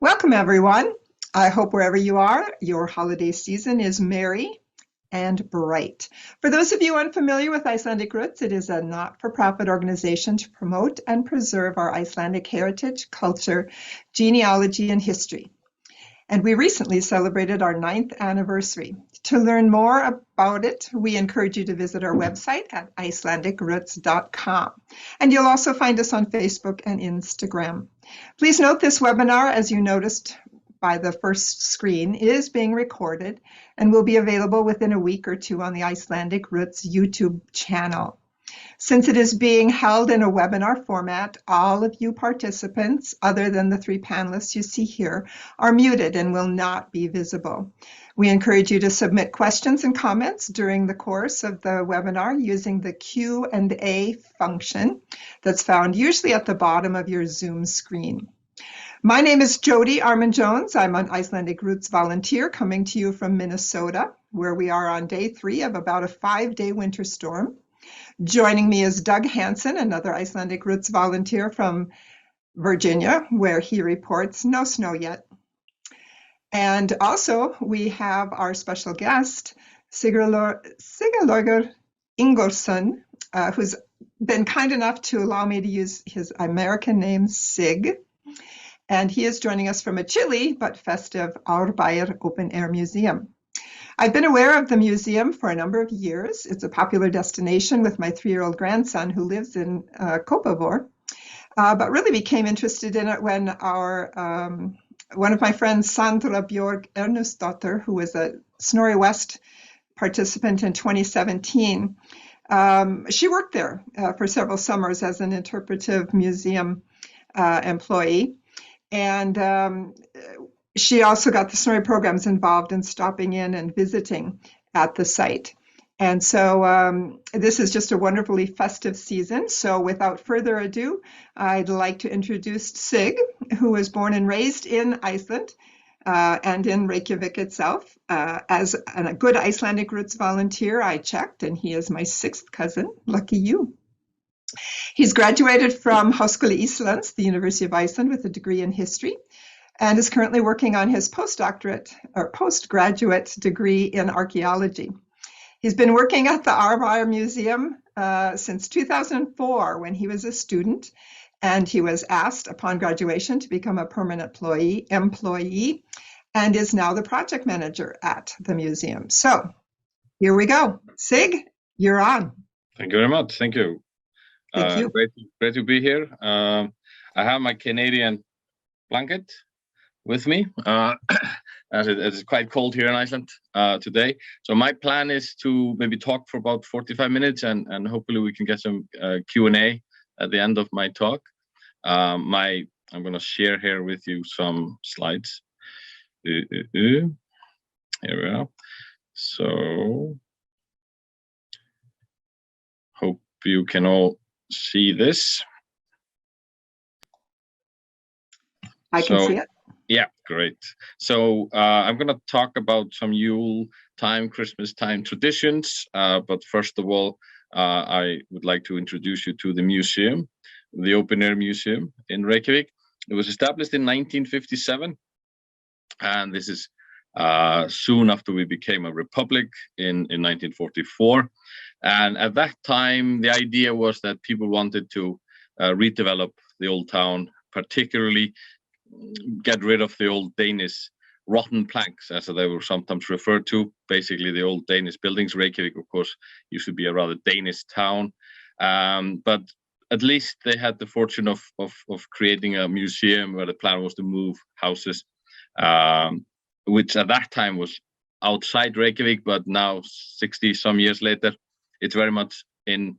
Welcome, everyone. I hope wherever you are, your holiday season is merry and bright. For those of you unfamiliar with Icelandic Roots, it is a not-for-profit organization to promote and preserve our Icelandic heritage, culture, genealogy, and history. And we recently celebrated our 9th anniversary. To learn more about it, we encourage you to visit our website at icelandicroots.com. And you'll also find us on Facebook and Instagram. Please note this webinar, as you noticed by the first screen, is being recorded and will be available within a week or two on the Icelandic Roots YouTube channel. Since it is being held in a webinar format, all of you participants, other than the 3 panelists you see here, are muted and will not be visible. We encourage you to submit questions and comments during the course of the webinar using the Q&A function that's found usually at the bottom of your Zoom screen. My name is Jody Armand-Jones. I'm an Icelandic Roots volunteer coming to you from Minnesota, where we are on day 3 of about a 5-day winter storm. Joining me is Doug Hansen, another Icelandic Roots volunteer from Virginia, where he reports no snow yet. And also we have our special guest, Sigurlaugur Ingolfsson, who's been kind enough to allow me to use his American name, Sig. And he is joining us from a chilly but festive Árbær Open Air Museum. I've been aware of the museum for a number of years. It's a popular destination with my 3-year-old grandson who lives in Kópavogur, but really became interested in it when one of my friends, Sandra Björg Ernusdóttir, who was a Snorri West participant in 2017, she worked there for several summers as an interpretive museum employee. And she also got the Snorri programs involved in stopping in and visiting at the site. And so this is just a wonderfully festive season. So without further ado, I'd like to introduce Sig, who was born and raised in Iceland and in Reykjavík itself. As a good Icelandic Roots volunteer, I checked, and he is my 6th cousin. Lucky you. He's graduated from Háskóli Íslands, the University of Iceland, with a degree in history, and is currently working on his postgraduate degree in archaeology. He's been working at the Arbaer Museum since 2004 when he was a student, and he was asked upon graduation to become a permanent employee and is now the project manager at the museum. So here we go. Sig, you're on. Thank you very much. Thank you. Thank you. Great to be here. I have my Canadian blanket with me, as it's quite cold here in Iceland today. So my plan is to maybe talk for about 45 minutes and hopefully we can get some Q&A at the end of my talk. I'm going to share here with you some slides. Here we are. So hope you can all see this. I can see it. Yeah, great. So I'm going to talk about some Yule time, Christmas time traditions. But first of all, I would like to introduce you to the museum, the Open Air Museum in Reykjavík. It was established in 1957. And this is soon after we became a republic in 1944. And at that time, the idea was that people wanted to redevelop the old town, particularly get rid of the old Danish rotten planks, as they were sometimes referred to, basically the old Danish buildings. Reykjavík, of course, used to be a rather Danish town, but at least they had the fortune of creating a museum where the plan was to move houses, which at that time was outside Reykjavík, but now 60 some years later, it's very much in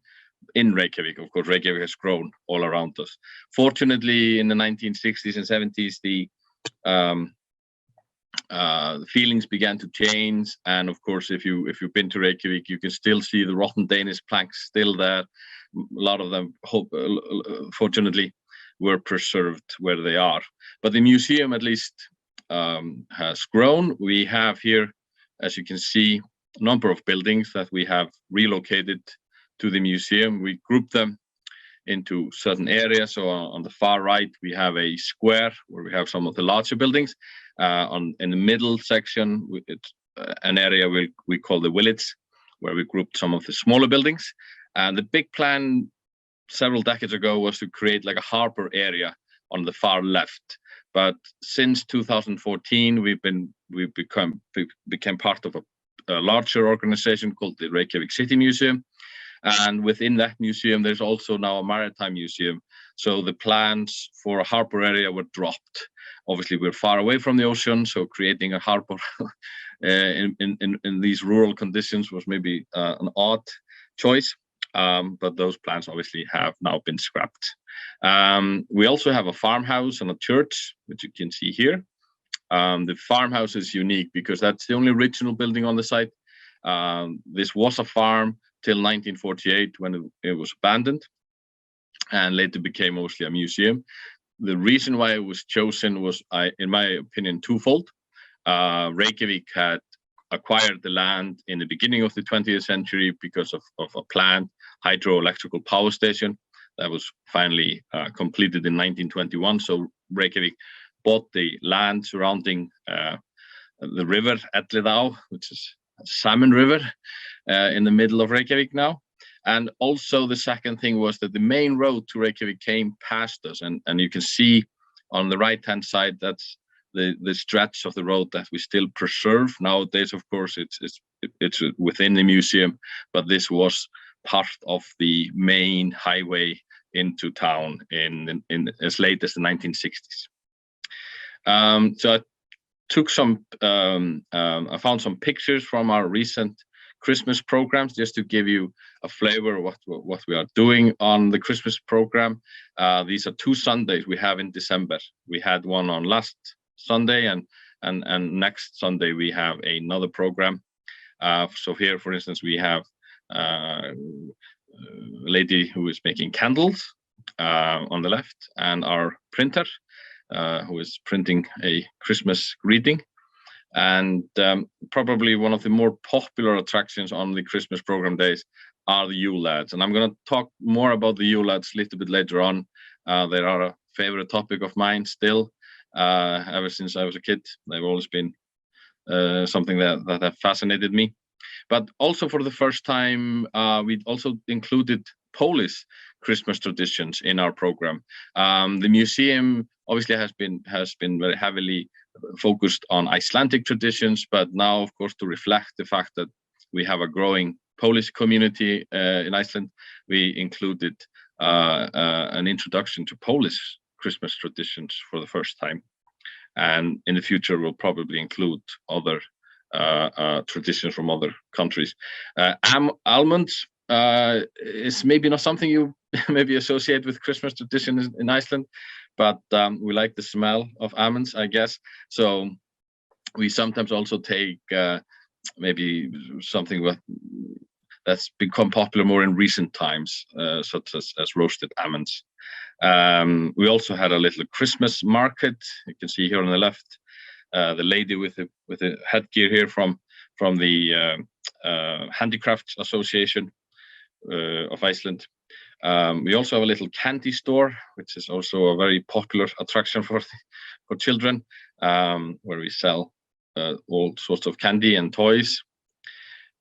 Reykjavík. Of course, Reykjavík has grown all around us. Fortunately, in the 1960s and 70s, the feelings began to change. And of course, if you've been to Reykjavík, you can still see the rotten Danish planks still there. A lot of them, fortunately, were preserved where they are. But the museum, at least, has grown. We have here, as you can see, a number of buildings that we have relocated to the museum. We group them into certain areas. So on the far right, we have a square where we have some of the larger buildings. In the middle section, it's an area we call the village, where we grouped some of the smaller buildings. And the big plan several decades ago was to create like a harbor area on the far left. But since 2014, we became part of a larger organization called the Reykjavík City Museum. And within that museum, there's also now a maritime museum. So the plans for a harbor area were dropped. Obviously, we're far away from the ocean, so creating a harbor in these rural conditions was maybe an odd choice. But those plans obviously have now been scrapped. We also have a farmhouse and a church, which you can see here. The farmhouse is unique because that's the only original building on the site. This was a farm till 1948 when it was abandoned and later became mostly a museum. The reason why it was chosen was, in my opinion, twofold. Reykjavík had acquired the land in the beginning of the 20th century because of a planned hydroelectrical power station that was finally completed in 1921. So Reykjavík bought the land surrounding the river Elliðaá, which is a salmon river in the middle of Reykjavík now. And also the second thing was that the main road to Reykjavík came past us. And you can see on the right-hand side, that's the stretch of the road that we still preserve. Nowadays, of course, it's within the museum, but this was part of the main highway into town in as late as the 1960s. So I took I found some pictures from our recent Christmas programs just to give you a flavor of what we are doing on the Christmas program. These are 2 Sundays we have in December. We had one on last Sunday and next Sunday we have another program. So here, for instance, we have a lady who is making candles on the left, and our printer who is printing a Christmas greeting. And probably one of the more popular attractions on the Christmas program days are the Yule lads. And I'm going to talk more about the Yule lads a little bit later on. They are a favorite topic of mine still. Ever since I was a kid, they've always been something that have fascinated me. But also for the first time, we also included Polish Christmas traditions in our program. The museum obviously has been very heavily focused on Icelandic traditions, but now, of course, to reflect the fact that we have a growing Polish community in Iceland, we included an introduction to Polish Christmas traditions for the first time. And in the future, we'll probably include other traditions from other countries. Almonds is maybe not something you maybe associate with Christmas traditions in Iceland, but we like the smell of almonds, I guess. So we sometimes also take maybe something that's become popular more in recent times, such as roasted almonds. We also had a little Christmas market. You can see here on the left, the lady with the headgear here from the Handicrafts Association of Iceland. We also have a little candy store, which is also a very popular attraction for children, where we sell all sorts of candy and toys.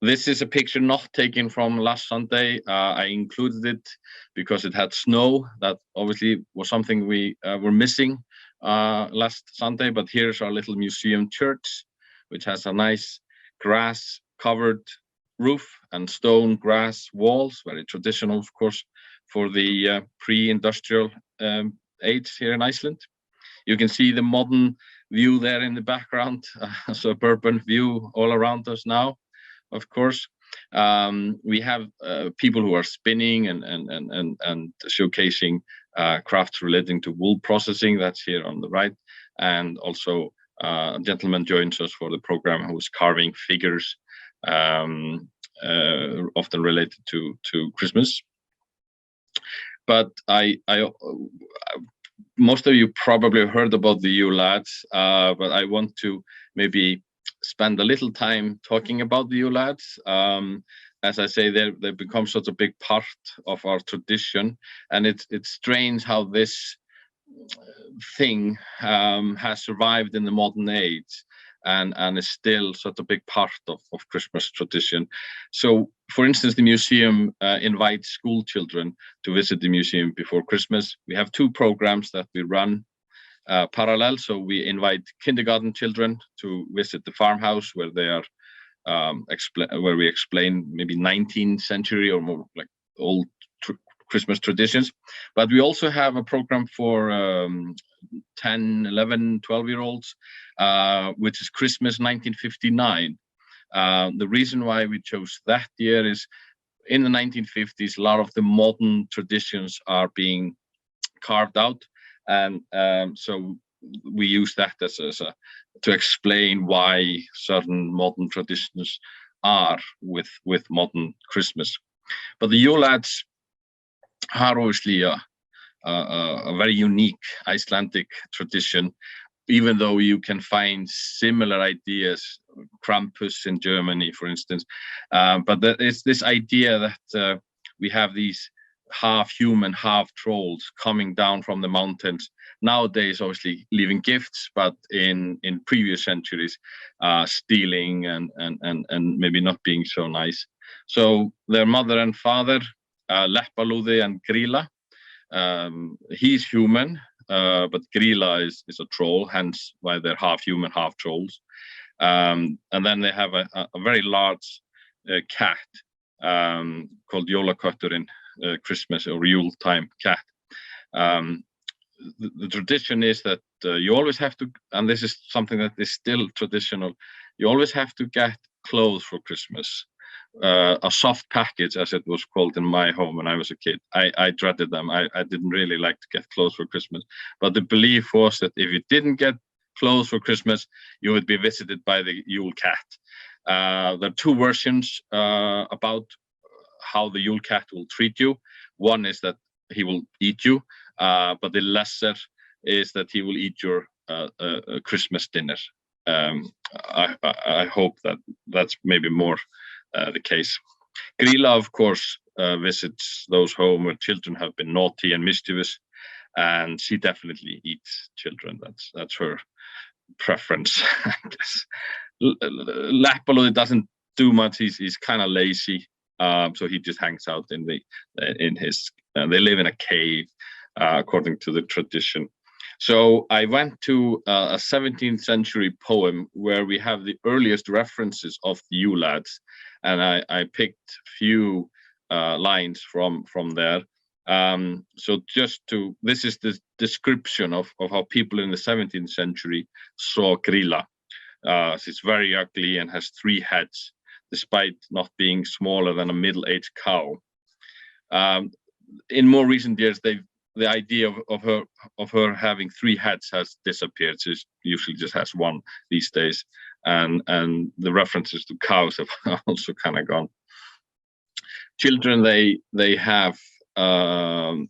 This is a picture not taken from last Sunday. I included it because it had snow. That obviously was something we were missing last Sunday, but here's our little museum church, which has a nice grass-covered roof and stone grass walls, very traditional, of course, for the pre-industrial age here in Iceland. You can see the modern view there in the background, a suburban view all around us now, of course. We have people who are spinning and showcasing crafts relating to wool processing. That's here on the right. And also a gentleman joins us for the program who's carving figures, often related to Christmas. But most of you probably heard about the Yule lads, but I want to maybe spend a little time talking about the Yule lads. as I say, they become such a big part of our tradition, and it's strange how this thing has survived in the modern age and is still such a big part of Christmas tradition. So, for instance, the museum invites school children to visit the museum before Christmas. We have 2 programs that we run parallel. So we invite kindergarten children to visit the farmhouse where they are where we explain maybe 19th century or more like old Christmas traditions. But we also have a program for 10, 11, 12-year-olds, which is Christmas 1959. The reason why we chose that year is in the 1950s, a lot of the modern traditions are being carved out. And so we use that to explain why certain modern traditions are with modern Christmas. But the Yule lads are obviously a very unique Icelandic tradition, even though you can find similar ideas, Krampus in Germany, for instance. But it's this idea that we have these half human, half trolls coming down from the mountains. Nowadays, obviously, leaving gifts, but in previous centuries, stealing and maybe not being so nice. So their mother and father, Leppalúði and Grýla, he's human, but Grýla is a troll, hence why they're half human, half trolls. And then they have a very large cat called Jólakötturinn, Christmas or Yule time cat. The tradition is that you always have to, and this is something that is still traditional, you always have to get clothes for Christmas. A soft package, as it was called in my home when I was a kid. I dreaded them. I didn't really like to get clothes for Christmas. But the belief was that if you didn't get clothes for Christmas, you would be visited by the Yule cat. There are 2 versions about how the Yule cat will treat you. One is that he will eat you, but the lesser is that he will eat your Christmas dinner. I hope that that's maybe more the case. Grýla, of course, visits those homes where children have been naughty and mischievous, and she definitely eats children. That's her preference, I guess. Leppalúði doesn't do much. He's kind of lazy, so he just hangs out in his. They live in a cave, according to the tradition. So I went to a 17th century poem where we have the earliest references of the Yule lads, and I picked few lines from there. So this is the description of how people in the 17th century saw Grýla. She's very ugly and has 3 heads, despite not being smaller than a middle-aged cow. In more recent years, the idea of her having 3 heads has disappeared. She usually just has 1 these days, and the references to cows have also kind of gone. Children, they have. I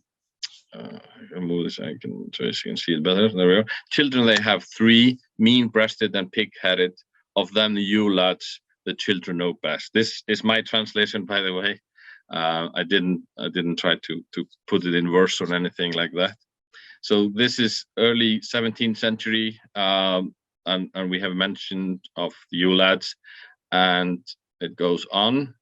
can move this. I can so you can see it better. There we go. Children, they have 3, mean-breasted and pig-headed. Of them, the Yule lads, the children know best. This is my translation, by the way. I didn't try to put it in verse or anything like that. So this is early 17th century, and we have mentioned of the Yule lads, and it goes on.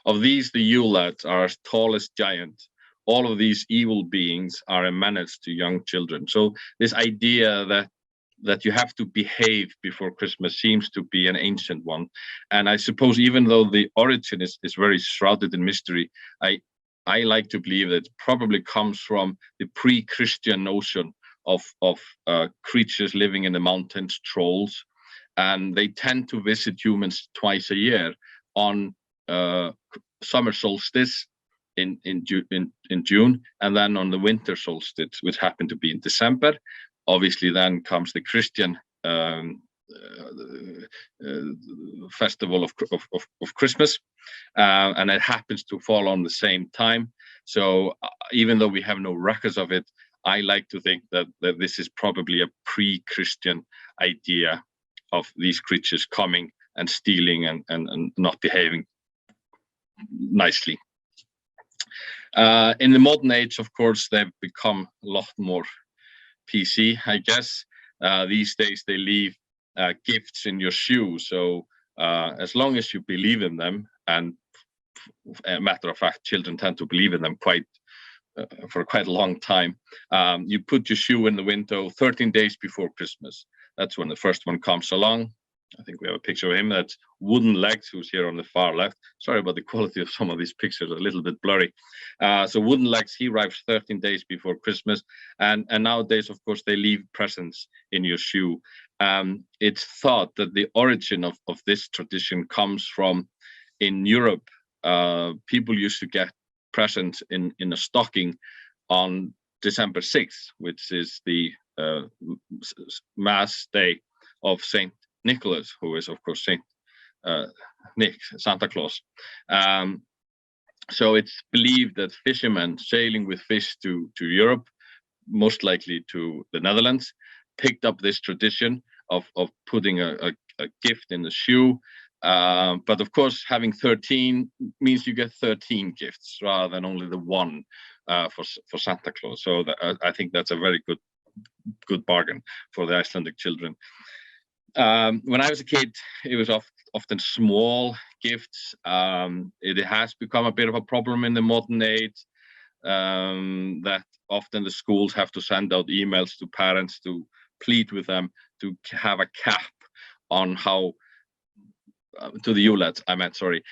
Of these, the Yule lads are as tall as giants. All of these evil beings are a menace to young children. So this idea that you have to behave before Christmas seems to be an ancient one. And I suppose even though the origin is very shrouded in mystery, I like to believe that it probably comes from the pre-Christian notion of creatures living in the mountains, trolls, and they tend to visit humans twice a year on summer solstice in June, and then on the winter solstice, which happened to be in December. Obviously, then comes the Christian festival of Christmas, and it happens to fall on the same time. So even though we have no records of it, I like to think that this is probably a pre-Christian idea of these creatures coming and stealing and not behaving. nicely. In the modern age, of course, they've become a lot more PC, I guess. These days they leave gifts in your shoe. So as long as you believe in them, and a matter of fact, children tend to believe in them for quite a long time. You put your shoe in the window 13 days before Christmas. That's when the first one comes along. I think we have a picture of him. That's Wooden Legs, who's here on the far left. Sorry about the quality of some of these pictures, a little bit blurry. So Wooden Legs, he arrives 13 days before Christmas. And nowadays, of course, they leave presents in your shoe. It's thought that the origin of this tradition comes from, in Europe, people used to get presents in a stocking on December 6th, which is the Mass Day of Saint Nicholas, who is, of course, Saint Nick, Santa Claus. So it's believed that fishermen sailing with fish to Europe, most likely to the Netherlands, picked up this tradition of putting a gift in the shoe. But of course, having 13 means you get 13 gifts rather than only the one for Santa Claus. So I think that's a very good bargain for the Icelandic children. When I was a kid, it was often small gifts. It has become a bit of a problem in the modern age, that often the schools have to send out emails to parents to plead with them to have a cap on how, to the ULADs, I meant, sorry.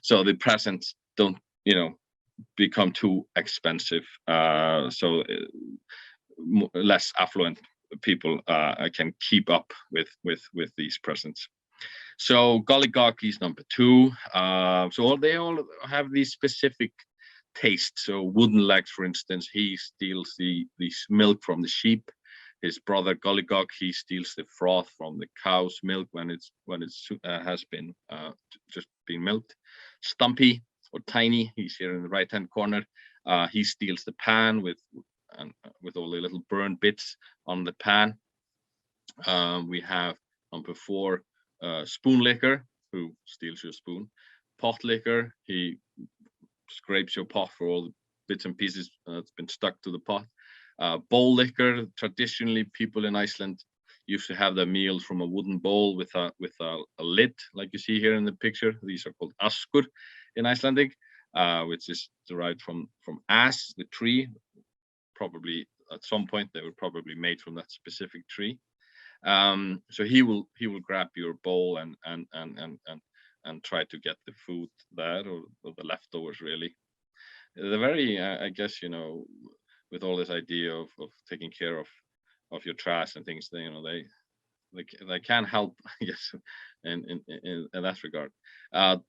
So the presents don't, become too expensive. So less affluent people can keep up with these presents. So Gollygog is number 2. So they all have these specific tastes. So Wooden Legs, for instance, he steals the milk from the sheep. His brother Gollygog, he steals the froth from the cow's milk when it has been just been milked. Stumpy, or Tiny, he's here in the right-hand corner. He steals the pan with all the little burn bits on the pan. We have number 4, Spoon Licker, who steals your spoon. Pot Licker, he scrapes your pot for all the bits and pieces that's been stuck to the pot. Bowl Licker, traditionally people in Iceland used to have their meals from a wooden bowl with a lid, like you see here in the picture. These are called askur in Icelandic, which is derived from as, the tree. Probably at some point they were probably made from that specific tree. So he will grab your bowl and try to get the food there, or the leftovers, really. They're very, I guess, with all this idea of taking care of your trash and things, they can help, I guess, in that regard.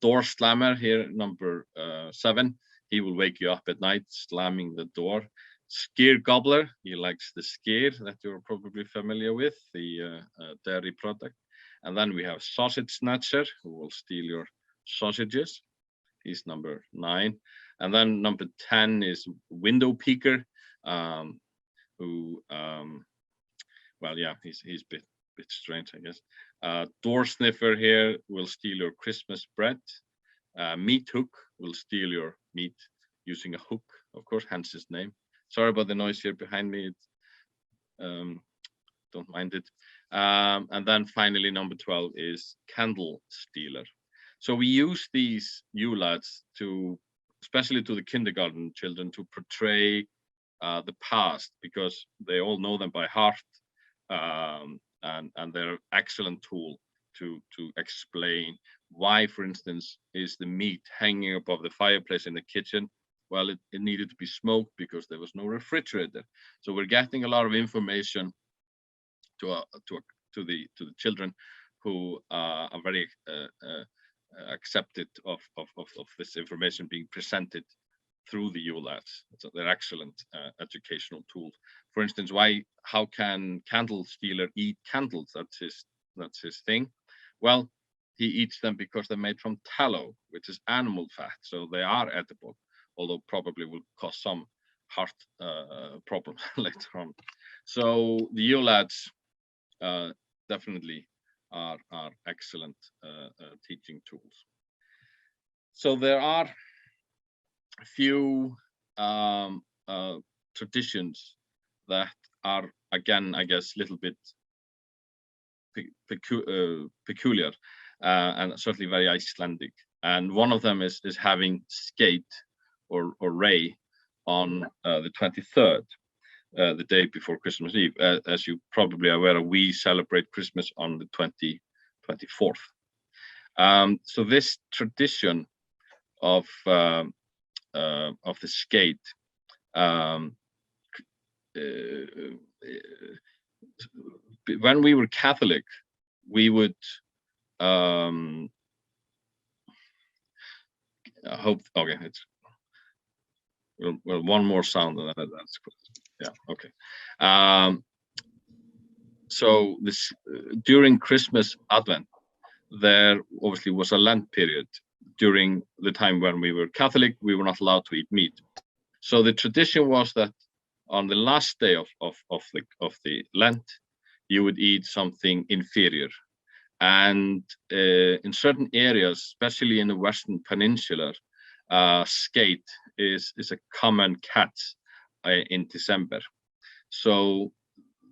Door Slammer here, number 7. He will wake you up at night, slamming the door. Skyr Gobbler, he likes the skyr that you're probably familiar with, the dairy product. And then we have Sausage Snatcher, who will steal your sausages. He's number 9. And then number 10 is Window Peeker, who, well, yeah, he's a bit strange, I guess. Door Sniffer here will steal your Christmas bread. Meat Hook will steal your meat using a hook, of course, hence his name. Sorry about the noise here behind me. Don't mind it. And then finally, number 12 is Candle Stealer. So we use these ULADs to, especially to the kindergarten children, to portray the past, because they all know them by heart, and they're an excellent tool to explain why, for instance, is the meat hanging above the fireplace in the kitchen. Well, it needed to be smoked because there was no refrigerator. So we're getting a lot of information to the children who are very accepted of this information being presented through the ULADs. So they're excellent educational tools. For instance, how can Candle Stealer eat candles? That's his thing. Well, he eats them because they're made from tallow, which is animal fat, so they are edible, although probably will cause some heart problem later on. So the ULADs definitely are excellent teaching tools. So there are a few traditions that are, again, I guess, a little bit peculiar and certainly very Icelandic. And one of them is having skate or ray on the 23rd, the day before Christmas Eve. As you probably are aware, we celebrate Christmas on the 24th. So this tradition of the skate when we were Catholic, we would I hope, okay, it's well one more sound and that's yeah, okay. So this during Christmas Advent, there obviously was a Lent period. During the time when we were Catholic, we were not allowed to eat meat. So the tradition was that on the last day of the Lent, you would eat something inferior. And in certain areas, especially in the Western Peninsula, skate is a common catch in December. So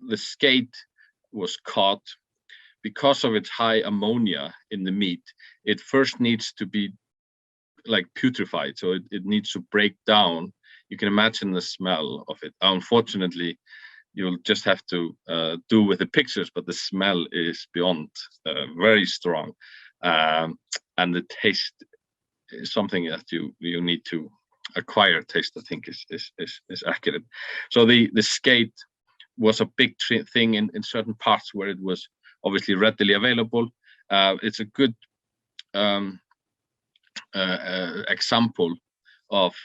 the skate was caught because of its high ammonia in the meat. It first needs to be like putrefied, so it needs to break down. You can imagine the smell of it. Unfortunately, you'll just have to do with the pictures, but the smell is beyond very strong, and the taste is something that you need to acquire. Taste, I think, is accurate. So the skate was a big thing in certain parts where it was obviously readily available. It's a good example of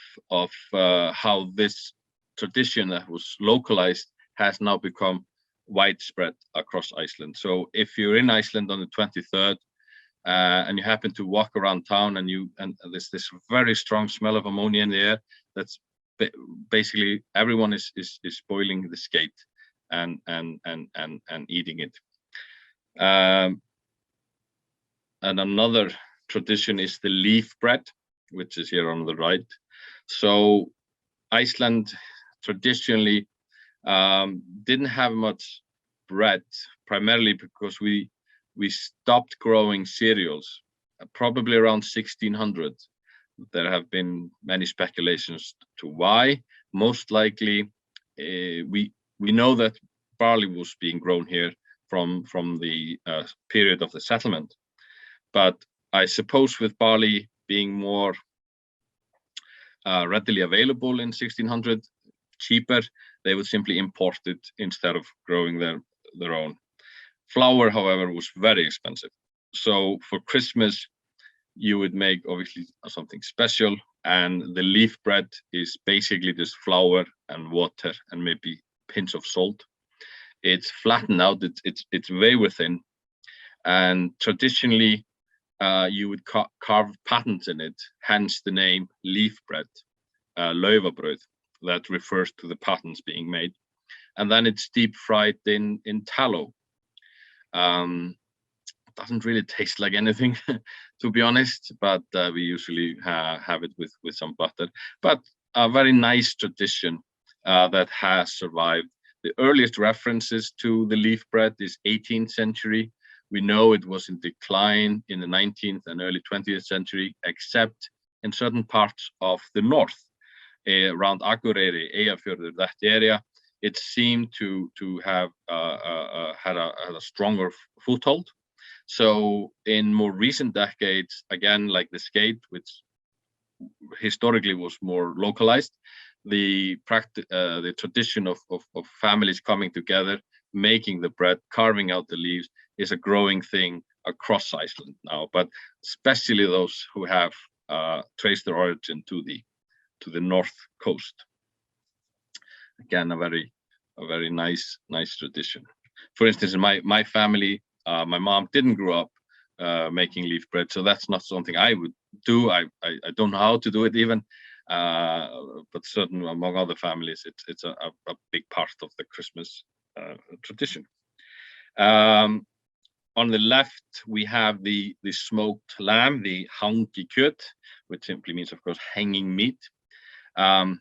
how this tradition that was localized has now become widespread across Iceland. So if you're in Iceland on the 23rd and you happen to walk around town and there's this very strong smell of ammonia in the air, that's basically everyone is boiling the skate and eating it. And another tradition is the leaf bread, which is here on the right. So Iceland traditionally didn't have much bread, primarily because we stopped growing cereals probably around 1600. There have been many speculations to why. Most likely, we know that barley was being grown here from the period of the settlement, but I suppose with barley being more readily available in 1600, cheaper, they would simply import it instead of growing their own. Flour, however, was very expensive. So for Christmas, you would make obviously something special, and the leaf bread is basically just flour and water and maybe a pinch of salt. It's flattened out, it's very thin, and traditionally you would carve patterns in it, hence the name leaf bread, laufabrauð, that refers to the patterns being made. And then it's deep fried in tallow. Doesn't really taste like anything, to be honest, but we usually have it with some butter. But a very nice tradition that has survived. The earliest references to the leaf bread is 18th century. We know it was in decline in the 19th and early 20th century, except in certain parts of the north, around Akureyri, Eyjafjörður, that area. It seemed to have had a stronger foothold. So in more recent decades, again, like the skate, which historically was more localized, the tradition of families coming together, making the bread, carving out the leaves, is a growing thing across Iceland now, but especially those who have traced their origin to the north coast. Again, a very nice tradition. For instance, in my family, my mom didn't grow up making leaf bread, so that's not something I would do. I don't know how to do it even, but certainly among other families, it's a big part of the Christmas tradition. On the left, we have the smoked lamb, the hangikjöt, which simply means, of course, hanging meat. And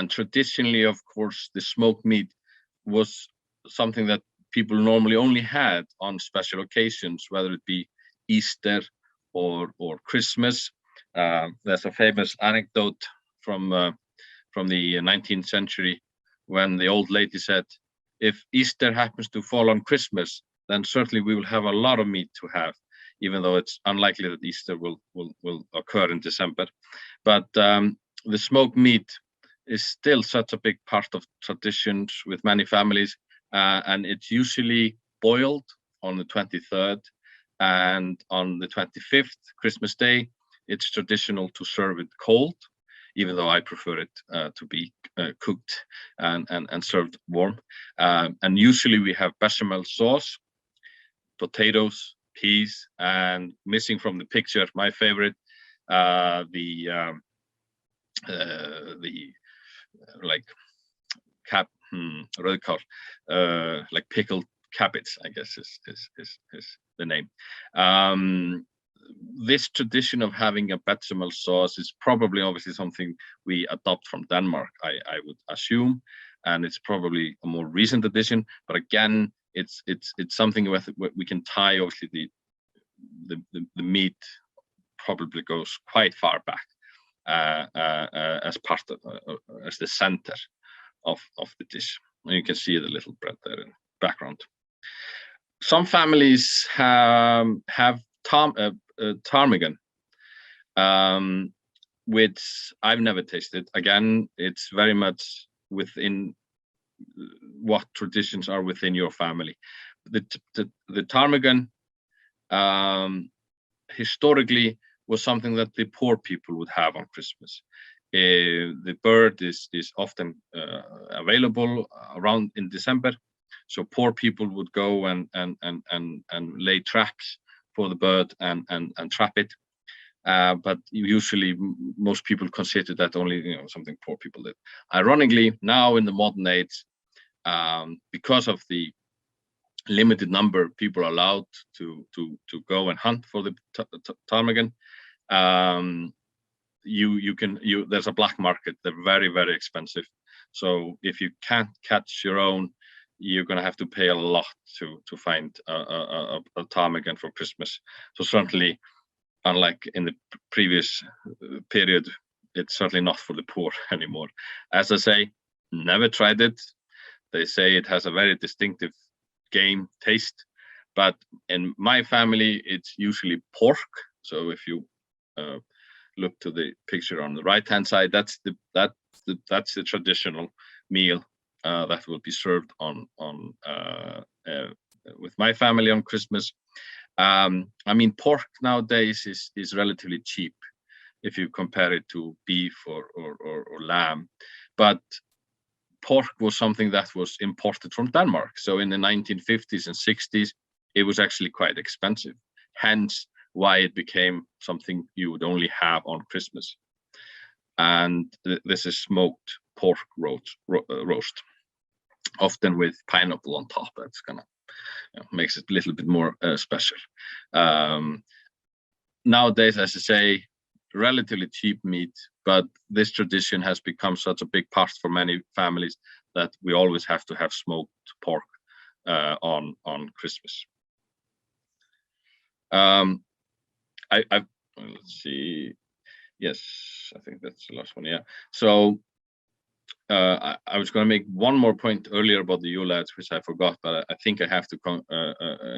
traditionally, of course, the smoked meat was something that people normally only had on special occasions, whether it be Easter or Christmas. There's a famous anecdote from the 19th century when the old lady said, if Easter happens to fall on Christmas, then certainly we will have a lot of meat to have, even though it's unlikely that Easter will occur in December. But the smoked meat is still such a big part of traditions with many families, and it's usually boiled on the 23rd, and on the 25th, Christmas Day, it's traditional to serve it cold, even though I prefer it to be cooked and served warm. And usually we have bechamel sauce, potatoes, peas, and missing from the picture, my favorite, the like rødkál, like pickled cabbage, I guess is the name. This tradition of having a bechamel sauce is probably obviously something we adopt from Denmark, I would assume, and it's probably a more recent addition. But again, it's something with we can tie. Obviously, the meat probably goes quite far back as part of as the center of the dish. And you can see the little bread there in the background. Some families have ptarmigan, which I've never tasted. Again, it's very much within what traditions are within your family. The ptarmigan historically was something that the poor people would have on Christmas. The bird is often available around in December, so poor people would go and lay traps for the bird and trap it. But usually most people consider that only something poor people did. Ironically, now in the modern age, because of the limited number of people allowed to go and hunt for the ptarmigan, there's a black market. They're very, very expensive. So if you can't catch your own, you're going to have to pay a lot to find a ptarmigan for Christmas. So certainly, unlike in the previous period, it's certainly not for the poor anymore. As I say, never tried it. They say it has a very distinctive game taste, but in my family, it's usually pork. So if you look to the picture on the right-hand side, that's the traditional meal that will be served on with my family on Christmas. I mean, pork nowadays is relatively cheap if you compare it to beef or lamb, but pork was something that was imported from Denmark. So in the 1950s and 60s, it was actually quite expensive. Hence why it became something you would only have on Christmas. And this is smoked pork roast, often with pineapple on top. That's gonna makes it a little bit more special. Nowadays, as I say, relatively cheap meat, but this tradition has become such a big part for many families that we always have to have smoked pork on Christmas. Let's see. Yes, I think that's the last one. Yeah. So I was going to make one more point earlier about the Yule lads, which I forgot, but I think I have to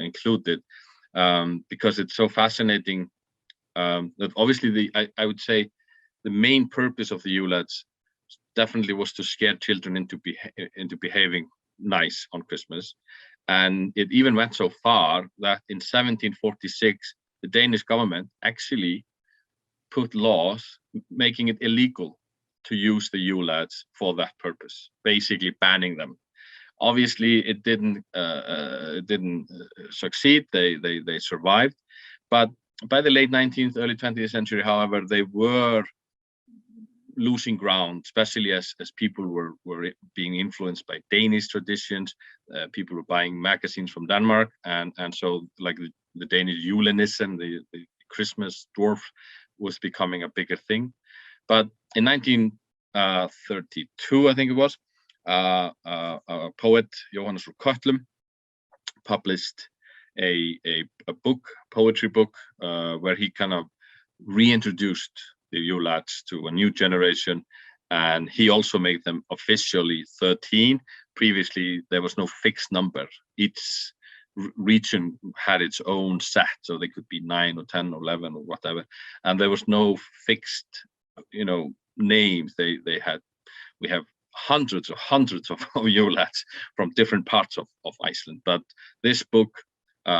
include it because it's so fascinating. That obviously I would say the main purpose of the Yule lads definitely was to scare children into behaving nice on Christmas, and it even went so far that in 1746 the Danish government actually put laws making it illegal to use the Yule lads for that purpose, basically banning them. Obviously, it didn't succeed. They survived, but by the late 19th, early 20th century, however, they were losing ground, especially as people were being influenced by Danish traditions. People were buying magazines from Denmark, and so like the Danish Julenism, the Christmas dwarf, was becoming a bigger thing. But in 1932, I think it was, a poet, Jóhannes úr Kötlum, published a poetry book, where he kind of reintroduced the Yule lads to a new generation, and he also made them officially 13. Previously, there was no fixed number. Each region had its own set, so they could be 9 or 10 or 11 or whatever, and there was no fixed, names. We have hundreds of Yule lads from different parts of Iceland, but this book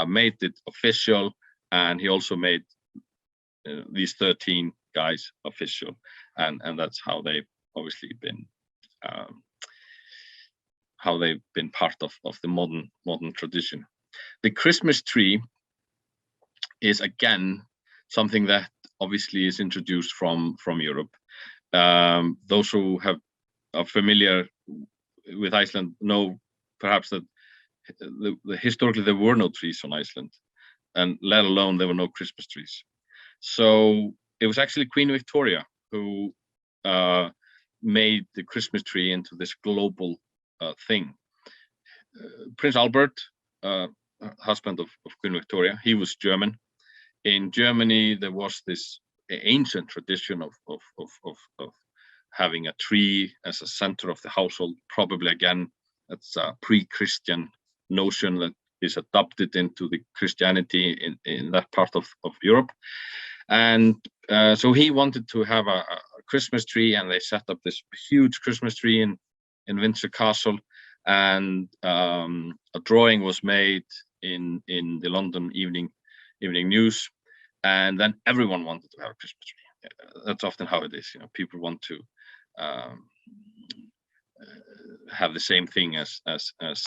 made it official, and he also made these 13 guys official, and that's how they've obviously been part of the modern tradition. The Christmas tree is again something that obviously is introduced from Europe. Those who are familiar with Iceland know perhaps that historically there were no trees on Iceland, and let alone there were no Christmas trees. So it was actually Queen Victoria who made the Christmas tree into this global thing. Prince Albert, husband of Queen Victoria, he was German. In Germany, there was this ancient tradition of having a tree as a center of the household. Probably again, that's a pre-Christian notion that is adopted into the Christianity in that part of Europe. And so he wanted to have a Christmas tree, and they set up this huge Christmas tree in Windsor Castle. And a drawing was made in the London Evening News, and then everyone wanted to have a Christmas tree. That's often how it is. People want to have the same thing as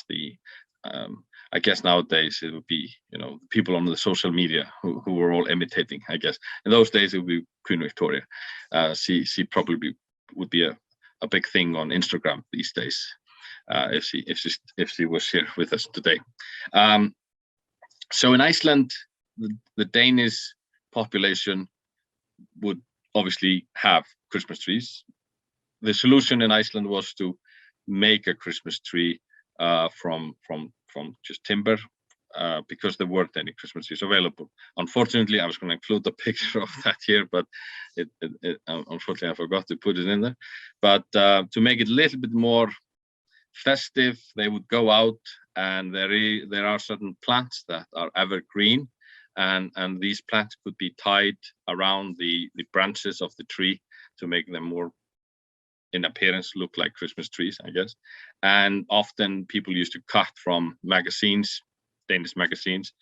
the. I guess nowadays it would be, people on the social media who were all imitating. I guess in those days it would be Queen Victoria. She probably would be a big thing on Instagram these days, if she was here with us today. So in Iceland, the Danish population would obviously have Christmas trees. The solution in Iceland was to make a Christmas tree from just timber, because there weren't any Christmas trees available. Unfortunately, I was going to include a picture of that here, but unfortunately I forgot to put it in there. But to make it a little bit more festive, they would go out, and there are certain plants that are evergreen, and these plants could be tied around the branches of the tree to make them more, in appearance, look like Christmas trees, I guess. And often people used to cut from magazines, Danish magazines,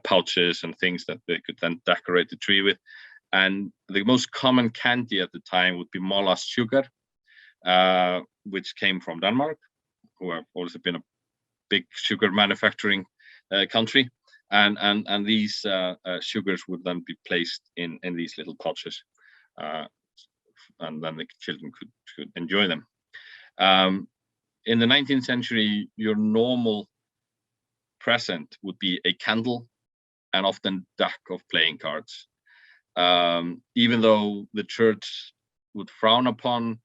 pouches and things that they could then decorate the tree with. And the most common candy at the time would be molasses sugar, which came from Denmark, who have always been a big sugar manufacturing country. And these sugars would then be placed in these little pouches, and then the children could enjoy them. In the 19th century, your normal present would be a candle and often deck of playing cards. Even though the church would frown upon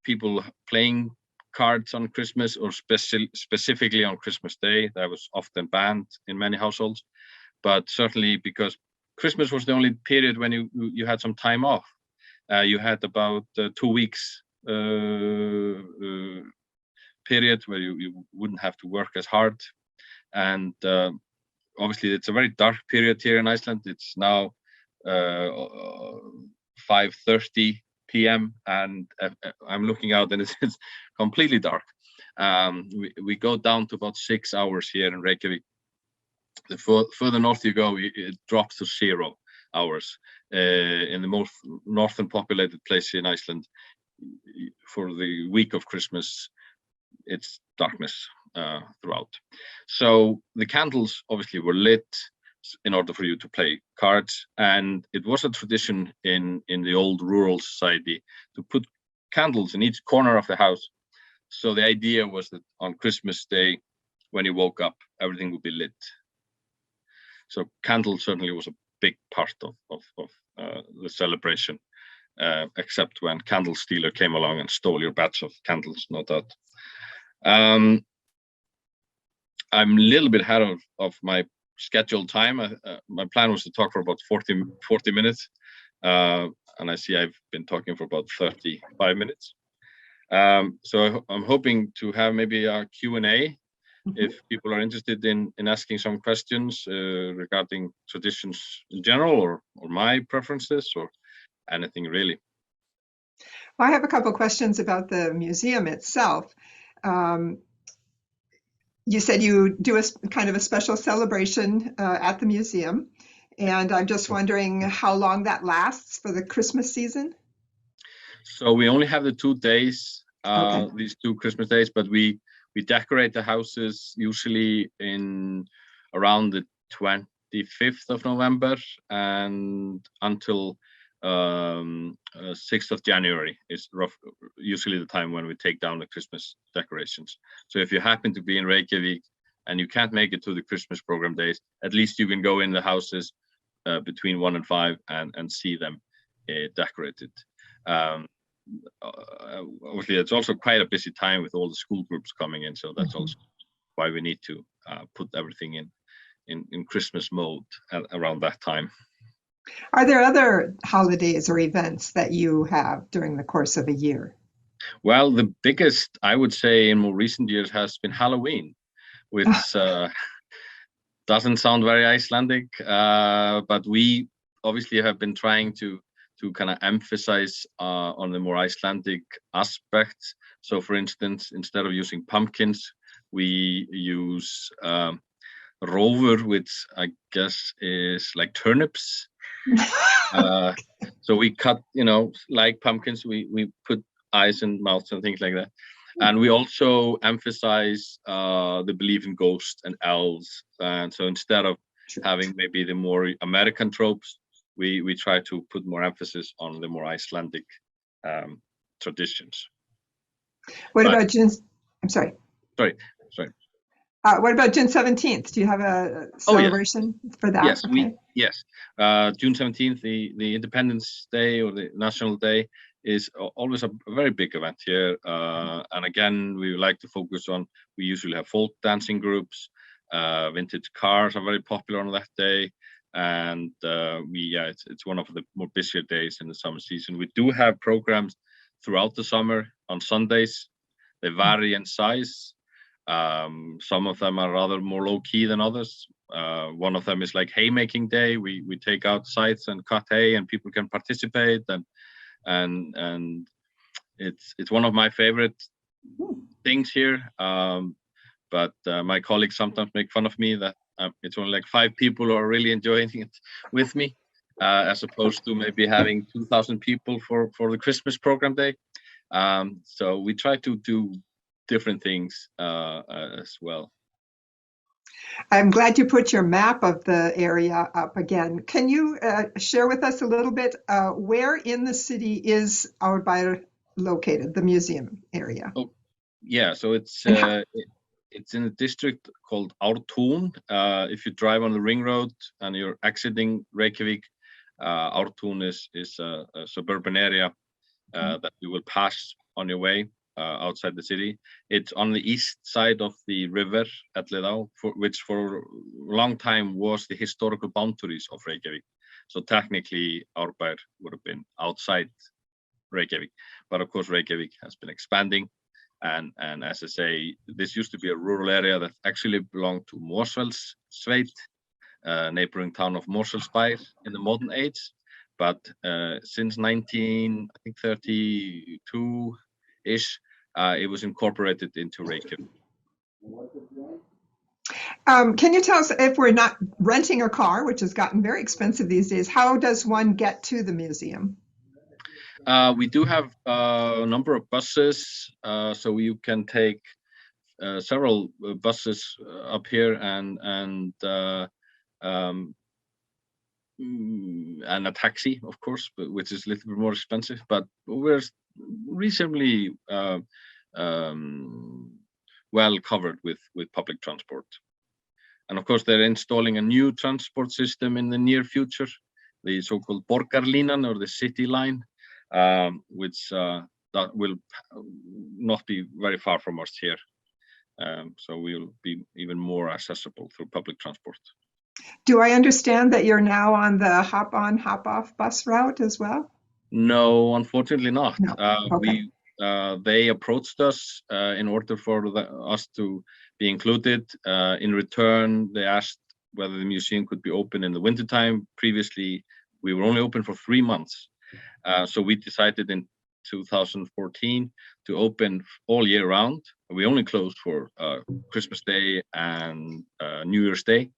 people playing cards on Christmas, or specifically on Christmas Day, that was often banned in many households. But certainly because Christmas was the only period when you had some time off. You had about 2 weeks period where you wouldn't have to work as hard. And obviously it's a very dark period here in Iceland. It's now 5:30 p.m. and I'm looking out and it's completely dark. We go down to about 6 hours here in Reykjavík. The further north you go, it drops to 0 hours. In the most northern populated place in Iceland, for the week of Christmas, it's darkness throughout. So the candles obviously were lit. in order for you to play cards. And it was a tradition in the old rural society to put candles in each corner of the house. So the idea was that on Christmas Day, when you woke up, everything would be lit. So candles certainly was a big part of the celebration, except when Candle Stealer came along and stole your batch of candles, no doubt. I'm a little bit ahead of my scheduled time. My plan was to talk for about 40 minutes, and I see I've been talking for about 35 minutes. So I'm hoping to have maybe a Q&A if people are interested in asking some questions regarding traditions in general, or my preferences, or anything really. Well, I have a couple questions about the museum itself. You said you do a kind of a special celebration at the museum, and I'm just wondering how long that lasts for the Christmas season? So we only have the 2 days, Okay. these 2 Christmas days, but we decorate the houses usually in around the 25th of November and until 6th of January is usually the time when we take down the Christmas decorations. So if you happen to be in Reykjavík and you can't make it to the Christmas program days, at least you can go in the houses between 1 and 5 and see them decorated. Obviously, it's also quite a busy time with all the school groups coming in, so that's also why we need to put everything in Christmas mode around that time. Are there other holidays or events that you have during the course of a year? Well, the biggest, I would say, in more recent years has been Halloween, which doesn't sound very Icelandic, but we obviously have been trying to kind of emphasize on the more Icelandic aspects. So, for instance, instead of using pumpkins, we use rover, which I guess is like turnips. So we cut, like pumpkins, we put eyes and mouths and things like that. And we also emphasize the belief in ghosts and elves. And so instead of having maybe the more American tropes, we try to put more emphasis on the more Icelandic traditions. What about June? I'm sorry. Sorry. What about June 17th? Do you have a celebration for that? Yes, okay. Yes. June 17th, the Independence Day or the National Day is always a very big event here. And again, we like to focus on, we usually have folk dancing groups, vintage cars are very popular on that day. And it's one of the more busier days in the summer season. We do have programs throughout the summer on Sundays. They vary in size. Some of them are rather more low-key than others. One of them is like haymaking day. We take out scythes and cut hay, and people can participate. And it's one of my favorite things here. But my colleagues sometimes make fun of me that it's only like 5 people who are really enjoying it with me, as opposed to maybe having 2,000 people for the Christmas program day. So we try to do different things as well. I'm glad you put your map of the area up again. Can you share with us a little bit where in the city is Arbaer located, the museum area? Oh, yeah, so it's in a district called Ártún. If you drive on the ring road and you're exiting Reykjavík, Ártún is a suburban area that you will pass on your way outside the city. It's on the east side of the river Elliðaá, which for a long time was the historical boundaries of Reykjavík. So technically, Arbaer would have been outside Reykjavík, but of course Reykjavík has been expanding. And as I say, this used to be a rural area that actually belonged to Mosfellssveit, neighboring town of Mosfellsbær in the modern age. But since 1932-ish, it was incorporated into Reykjavík. Can you tell us, if we're not renting a car, which has gotten very expensive these days, how does one get to the museum? We do have a number of buses, so you can take several buses up here, and and a taxi, of course, but which is a little bit more expensive. But we're reasonably well covered with public transport. And of course, they're installing a new transport system in the near future, the so-called Borgarlínan, or the city line, which that will not be very far from us here. So we'll be even more accessible through public transport. Do I understand that you're now on the hop-on, hop-off bus route as well? No, unfortunately not. No. Okay. They approached us in order for us to be included. In return, they asked whether the museum could be open in the wintertime. Previously, we were only open for 3 months. So we decided in 2014 to open all year round. We only closed for Christmas Day and New Year's Day.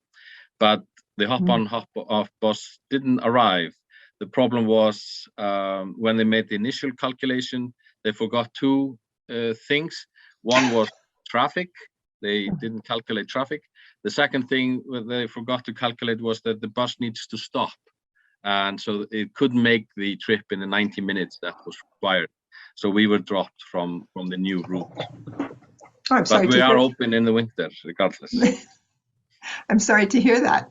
But the hop-on, hop-off bus didn't arrive. The problem was when they made the initial calculation, they forgot 2 things. One was traffic. They didn't calculate traffic. The second thing they forgot to calculate was that the bus needs to stop. And so it couldn't make the trip in the 90 minutes that was required. So we were dropped from the new route. But we are open in the winter, regardless. I'm sorry to hear that.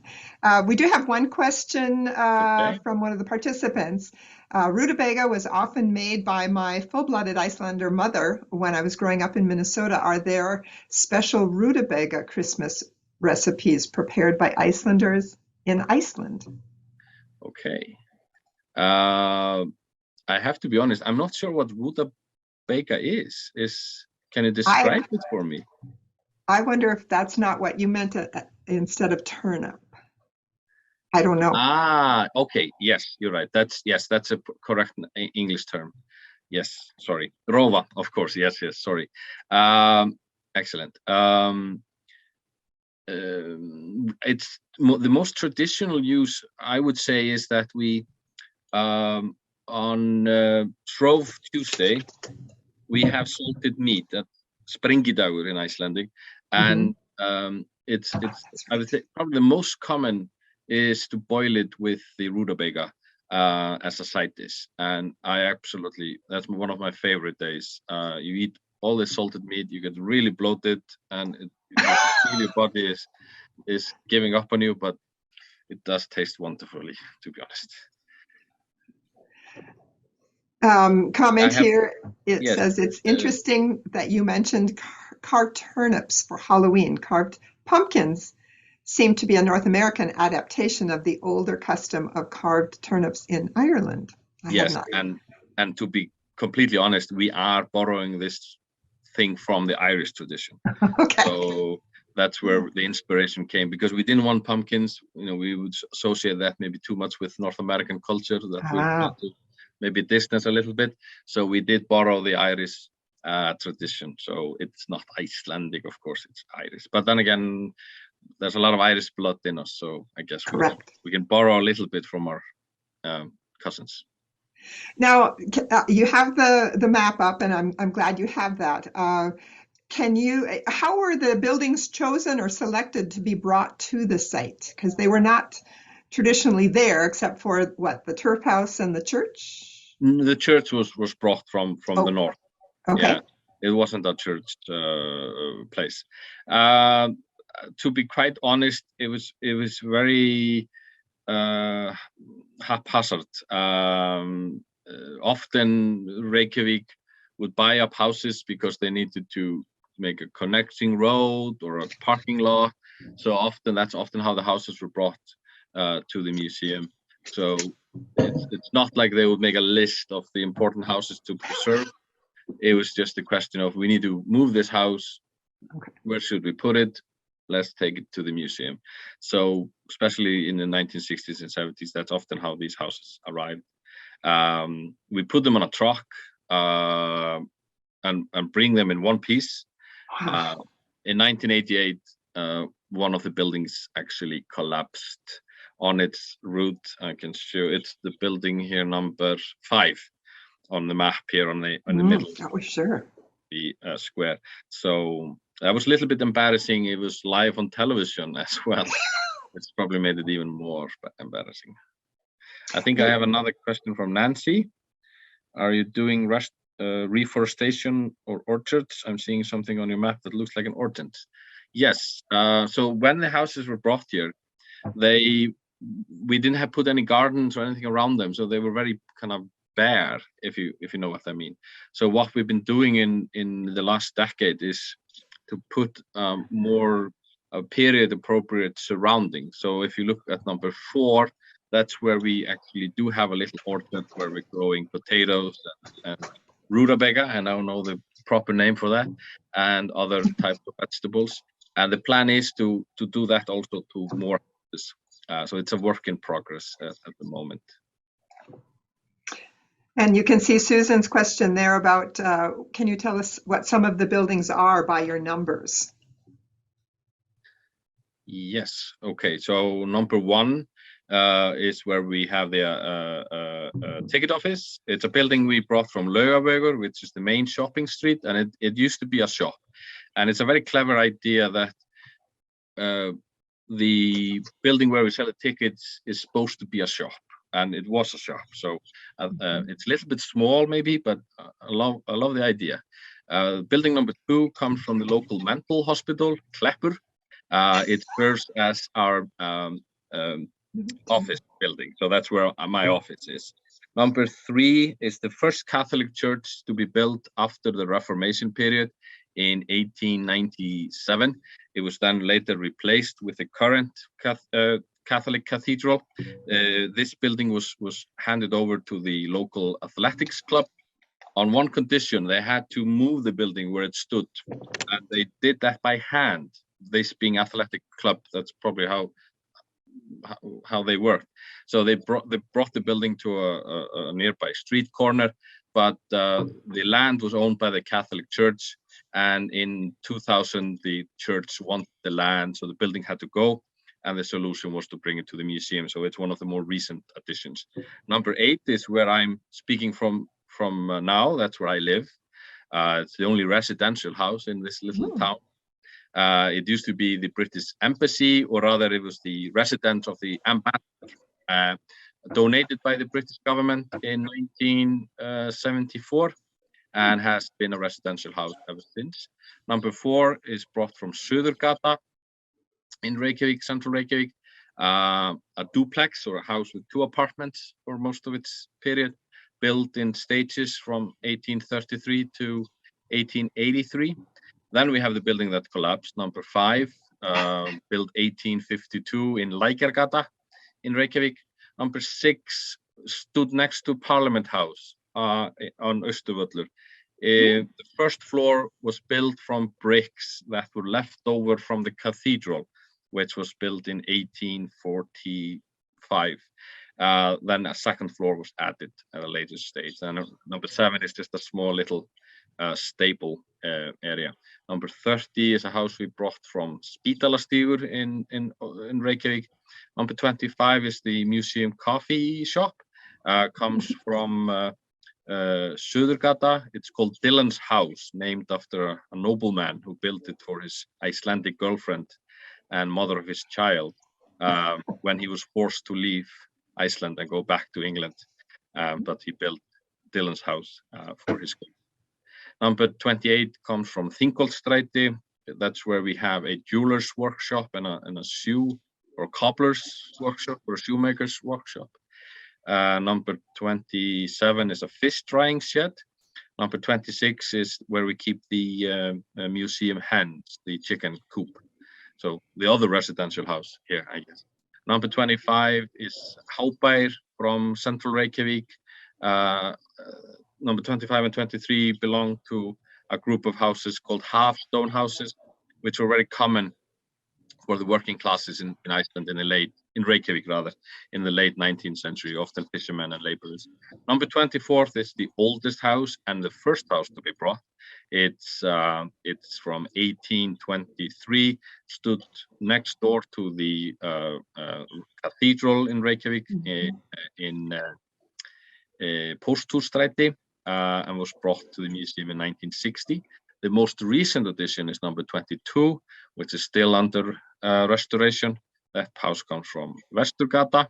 We do have one question from one of the participants. Rutabaga was often made by my full-blooded Icelander mother when I was growing up in Minnesota. Are there special rutabaga Christmas recipes prepared by Icelanders in Iceland? Okay. I have to be honest, I'm not sure what rutabaga is. Can you describe it for me? I wonder if that's not what you meant instead of turnip. I don't know. Ah, okay. Yes, you're right. That's a correct English term. Yes, sorry. Rova, of course. Yes, sorry. Excellent. It's the most traditional use, I would say, is that we on Shrove Tuesday we have salted meat at Sprengidagur in Icelandic, and it's I would say probably the most common is to boil it with the rutabaga as a side dish, and that's one of my favorite days. You eat all this salted meat, you get really bloated, and you feel your body is giving up on you, but it does taste wonderfully, to be honest. Comment here, it says it's interesting that you mentioned carved turnips for Halloween. Carved pumpkins seem to be a North American adaptation of the older custom of carved turnips in Ireland. Yes, and to be completely honest, we are borrowing this thing from the Irish tradition. Okay. So that's where the inspiration came, because we didn't want pumpkins. We would associate that maybe too much with North American culture, that we had to maybe distance a little bit. So we did borrow the Irish tradition. So it's not Icelandic, of course, it's Irish. But then again, there's a lot of Irish blood in us, so I guess we can borrow a little bit from our cousins. Now, you have the map up, and I'm glad you have that. How were the buildings chosen or selected to be brought to the site? Because they were not traditionally there, except for the turf house and the church? The church was brought from the north. Okay. Yeah, it wasn't a church place. To be quite honest, it was very haphazard. Often Reykjavík would buy up houses because they needed to make a connecting road or a parking lot. So that's often how the houses were brought to the museum. So it's not like they would make a list of the important houses to preserve. It was just a question of, we need to move this house. Okay. Where should we put it? Let's take it to the museum. So especially in the 1960s and 70s, that's often how these houses arrived. We put them on a truck and bring them in one piece. In 1988, one of the buildings actually collapsed on its route. I can show it's the building here, number 5 on the map here in the middle. Oh, sure. The square. So that was a little bit embarrassing. It was live on television as well. It's probably made it even more embarrassing. I think I have another question from Nancy. Are you doing reforestation or orchards? I'm seeing something on your map that looks like an orchard. Yes. So when the houses were brought here, we didn't have put any gardens or anything around them, so they were very kind of bare, if you know what I mean. So what we've been doing in the last decade is to put more period appropriate surroundings. So if you look at number 4, that's where we actually do have a little orchard where we're growing potatoes and rutabaga, and I don't know the proper name for that, and other types of vegetables. And the plan is to do that also to more houses. So it's a work in progress at the moment. And you can see Susan's question there about, can you tell us what some of the buildings are by your numbers? Yes. Okay. So number 1 is where we have the ticket office. It's a building we brought from Laugavegur, which is the main shopping street, and it used to be a shop. And it's a very clever idea that the building where we sell the tickets is supposed to be a shop, and it was a shop. So it's a little bit small maybe, but I love the idea. Building number 2 comes from the local mental hospital, Kleppur. It serves as our office building. So that's where my office is. Number 3 is the first Catholic church to be built after the Reformation period in 1897. It was then later replaced with the current Catholic cathedral. This building was handed over to the local athletics club on one condition: they had to move the building where it stood, and they did that by hand. This being athletic club, that's probably how they worked. So they brought the building to a nearby street corner, but the land was owned by the Catholic Church, and in 2000 the church wanted the land, so the building had to go, and the solution was to bring it to the museum. So it's one of the more recent additions. Number 8 is where I'm speaking from now. That's where I live. It's the only residential house in this little town. It used to be the British Embassy, or rather it was the residence of the ambassador, donated by the British government in 1974, and has been a residential house ever since. Number 4 is brought from Suðurgata in Reykjavík, central Reykjavík, a duplex or a house with 2 apartments for most of its period, built in stages from 1833 to 1883. Then we have the building that collapsed, number 5, built 1852 in Lækjargata in Reykjavík. Number 6 stood next to Parliament House on Austurvöllur. The first floor was built from bricks that were left over from the cathedral, which was built in 1845. Then a second floor was added at a later stage. And number 7 is just a small little stable area. Number 30 is a house we brought from Spítalastígur in Reykjavík. Number 25 is the museum coffee shop. Comes from Suðurgata. It's called Dylan's House, named after a nobleman who built it for his Icelandic girlfriend and mother of his child when he was forced to leave Iceland and go back to England. But he built Dylan's House for his girlfriend. Number 28 comes from Þingholtsstræti. That's where we have a jeweler's workshop and a shoe or cobbler's workshop or a shoemaker's workshop. Number 27 is a fish drying shed. Number 26 is where we keep the museum hens, the chicken coop. So the other residential house here, I guess. Number 25 is Arbaer from central Reykjavík. Number 25 and 23 belong to a group of houses called half-stone houses, which were very common for the working classes in Iceland in Reykjavík rather, in the late 19th century, often fishermen and laborers. Number 24 is the oldest house and the first house to be brought. It's from 1823, stood next door to the cathedral in Reykjavík in Pósthússtræti, and was brought to the museum in 1960. The most recent addition is number 22, which is still under restoration. That house comes from Vesturgata.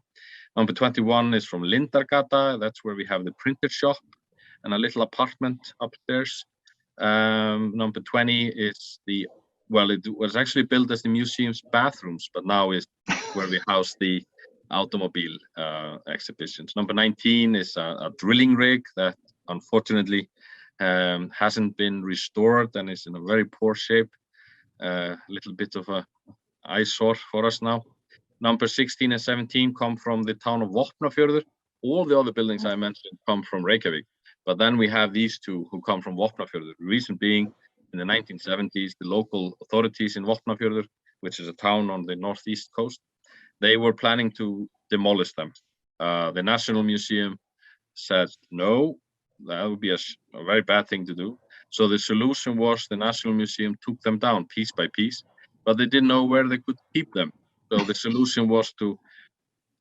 Number 21 is from Lindargata. That's where we have the printer shop and a little apartment upstairs. Number 20 is it was actually built as the museum's bathrooms, but now is where we house the automobile exhibitions. Number 19 is a drilling rig that unfortunately hasn't been restored and is in a very poor shape. A little bit of a eyesore for us now. Number 16 and 17 come from the town of Vopnafjörður. All the other buildings I mentioned come from Reykjavík, but then we have these two who come from Vopnafjörður. The reason being, in the 1970s, the local authorities in Vopnafjörður, which is a town on the northeast coast, they were planning to demolish them. The National Museum said no, that would be a very bad thing to do. So the solution was the National Museum took them down piece by piece, but they didn't know where they could keep them. So the solution was to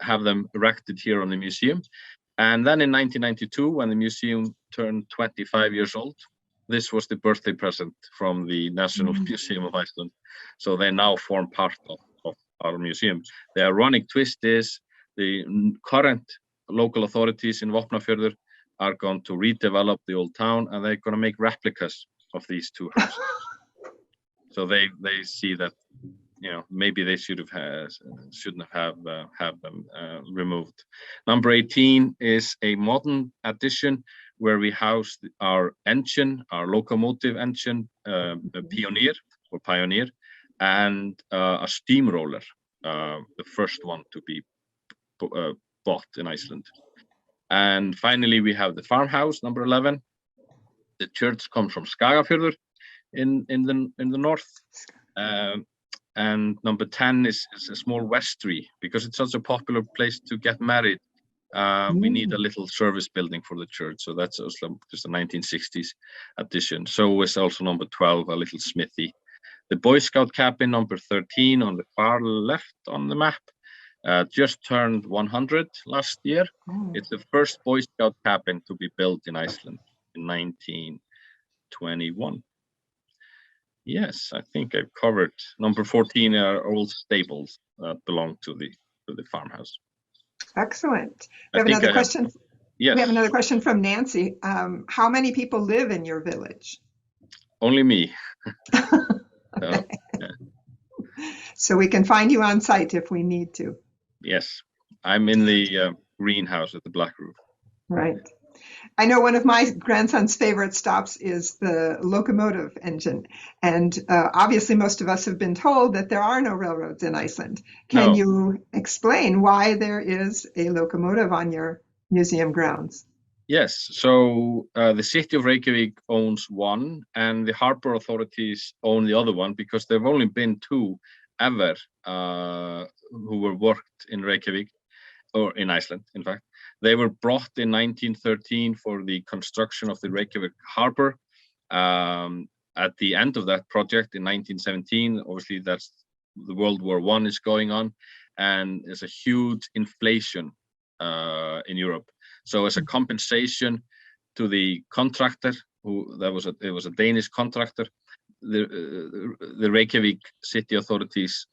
have them erected here on the museum. And then in 1992, when the museum turned 25 years old, this was the birthday present from the National Museum of Iceland. So they now form part of our museum. The ironic twist is the current local authorities in Vopnafjörður are going to redevelop the old town, and they're going to make replicas of these two houses. So they see that, you know, maybe they shouldn't have them removed. Number 18 is a modern addition where we house our engine, our locomotive engine, Pioneer, and a steamroller, the first one to be bought in Iceland. And finally, we have the farmhouse, number 11. The church comes from Skagafjörður in the north. And number 10 is a small vestry. Because it's such a popular place to get married, we need a little service building for the church. So that's also just a 1960s addition. So it's also number 12, a little smithy. The Boy Scout cabin, number 13 on the far left on the map, just turned 100 last year. It's the first Boy Scout cabin to be built in Iceland in 1921. Yes, I think I've covered. Number 14 are old stables that belong to the farmhouse. Excellent. We have another question. Yes. We have another question from Nancy. How many people live in your village? Only me. Okay. So we can find you on site if we need to. Yes, I'm in the greenhouse with the black roof. Right. I know one of my grandson's favorite stops is the locomotive engine. And obviously most of us have been told that there are no railroads in Iceland. Can you explain why there is a locomotive on your museum grounds? Yes, so the city of Reykjavík owns one and the harbor authorities own the other one, because there have only been two ever who were worked in Reykjavík, or in Iceland, in fact. They were brought in 1913 for the construction of the Reykjavík harbor. At the end of that project in 1917, obviously that's the World War I is going on, and there's a huge inflation in Europe. So as a compensation to the contractor, it was a Danish contractor, the Reykjavík city authorities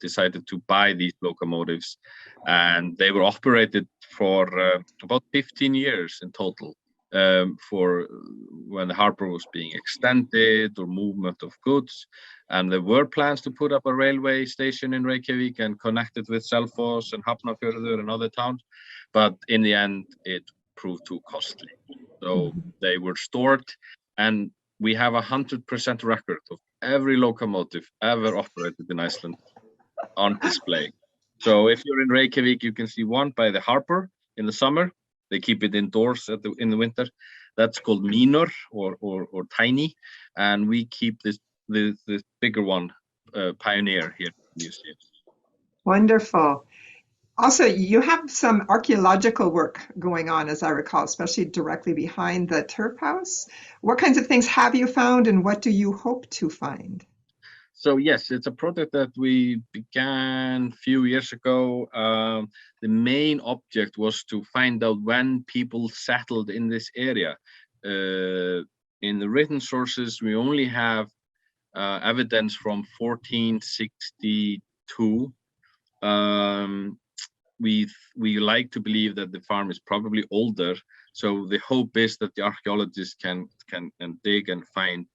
decided to buy these locomotives, and they were operated for about 15 years in total, for when the harbor was being extended or movement of goods. And there were plans to put up a railway station in Reykjavík and connect it with Selfoss and Hafnarfjörður and other towns, but in the end it proved too costly. So they were stored, and we have 100% record of every locomotive ever operated in Iceland on display. So if you're in Reykjavík, you can see one by the harbor in the summer. They keep it indoors in the winter. That's called Mínur or Tiny, and we keep this bigger one, Pioneer, here in the museum. Wonderful. Also, you have some archaeological work going on, as I recall, especially directly behind the turf house. What kinds of things have you found, and what do you hope to find? So yes, it's a project that we began a few years ago. The main object was to find out when people settled in this area. In the written sources, we only have evidence from 1462, we like to believe that the farm is probably older. So the hope is that the archaeologists can dig and find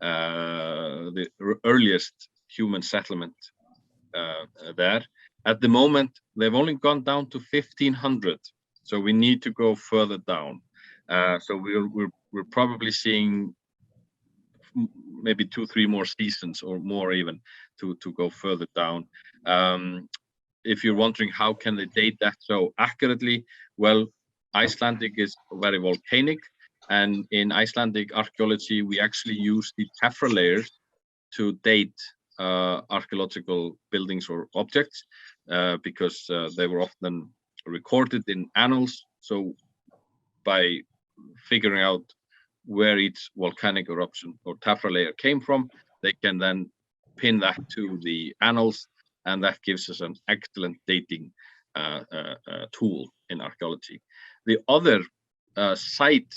the earliest human settlement there. At the moment, they've only gone down to 1500, so we need to go further down. So we're probably seeing maybe 2-3 more seasons or more even to go further down. If you're wondering how can they date that so accurately, well, Icelandic is very volcanic, and in Icelandic archaeology we actually use the tephra layers to date archaeological buildings or objects because they were often recorded in annals. So by figuring out where each volcanic eruption or tephra layer came from, they can then pin that to the annals, and that gives us an excellent dating tool in archaeology. The other side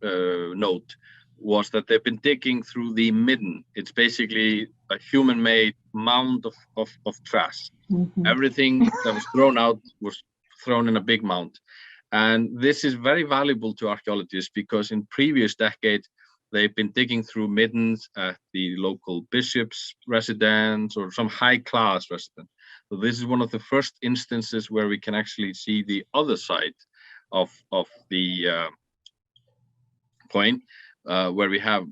note was that they've been digging through the midden. It's basically a human-made mound of trash. Mm-hmm. Everything that was thrown out was thrown in a big mound. And this is very valuable to archaeologists because in previous decades, they've been digging through middens at the local bishop's residence or some high-class residence. So this is one of the first instances where we can actually see the other side of the coin, where we have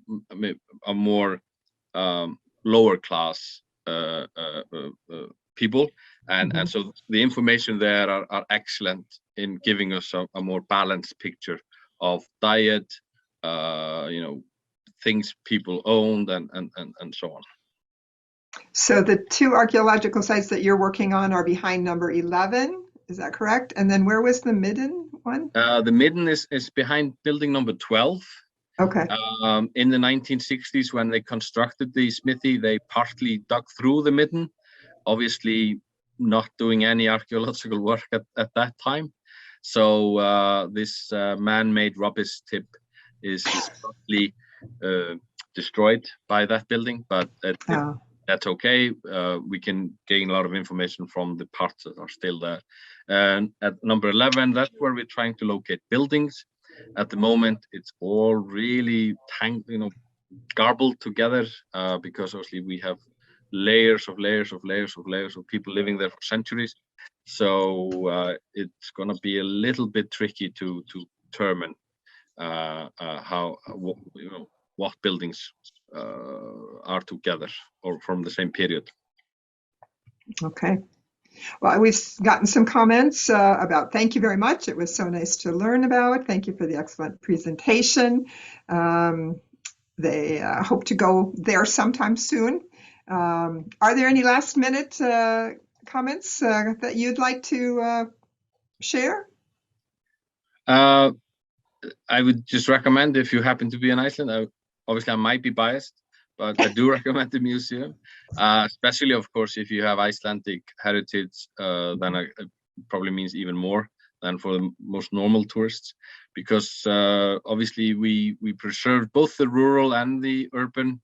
a more lower class people, and so the information there are excellent in giving us a more balanced picture of diet, things people owned, and so on. So the 2 archaeological sites that you're working on are behind number 11, is that correct? And then where was the midden one? The midden is behind building number 12. Okay. In the 1960s, when they constructed the smithy, they partly dug through the midden, obviously not doing any archaeological work at that time. So this man-made rubbish tip is partly destroyed by that building, but that's okay. We can gain a lot of information from the parts that are still there. And at number 11, that's where we're trying to locate buildings. At the moment, it's all really garbled together because obviously we have layers of people living there for centuries. So it's going to be a little bit tricky to determine what buildings are together or from the same period. Okay. Well, we've gotten some comments about thank you very much. It was so nice to learn about. Thank you for the excellent presentation. They hope to go there sometime soon. Are there any last minute comments that you'd like to share? I would just recommend, if you happen to be in Iceland, obviously I might be biased, but I do recommend the museum, especially, of course, if you have Icelandic heritage, then it probably means even more than for the most normal tourists, because obviously we preserve both the rural and the urban.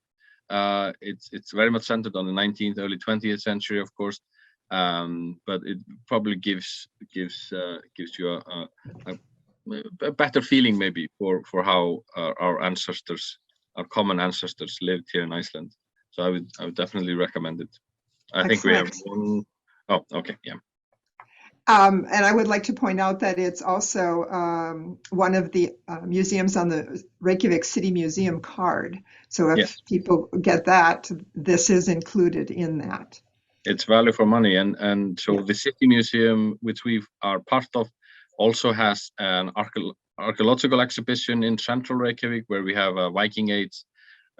It's very much centered on the 19th, early 20th century, of course, but it probably gives you a better feeling maybe for how our common ancestors lived here in Iceland. So I would definitely recommend it. I think we have one. Oh, okay, yeah. And I would like to point out that it's also one of the museums on the Reykjavík City Museum card. So if people get that, this is included in that. It's value for money, and so the City Museum, which we are part of, also has an archaeological exhibition in central Reykjavík, where we have a Viking Age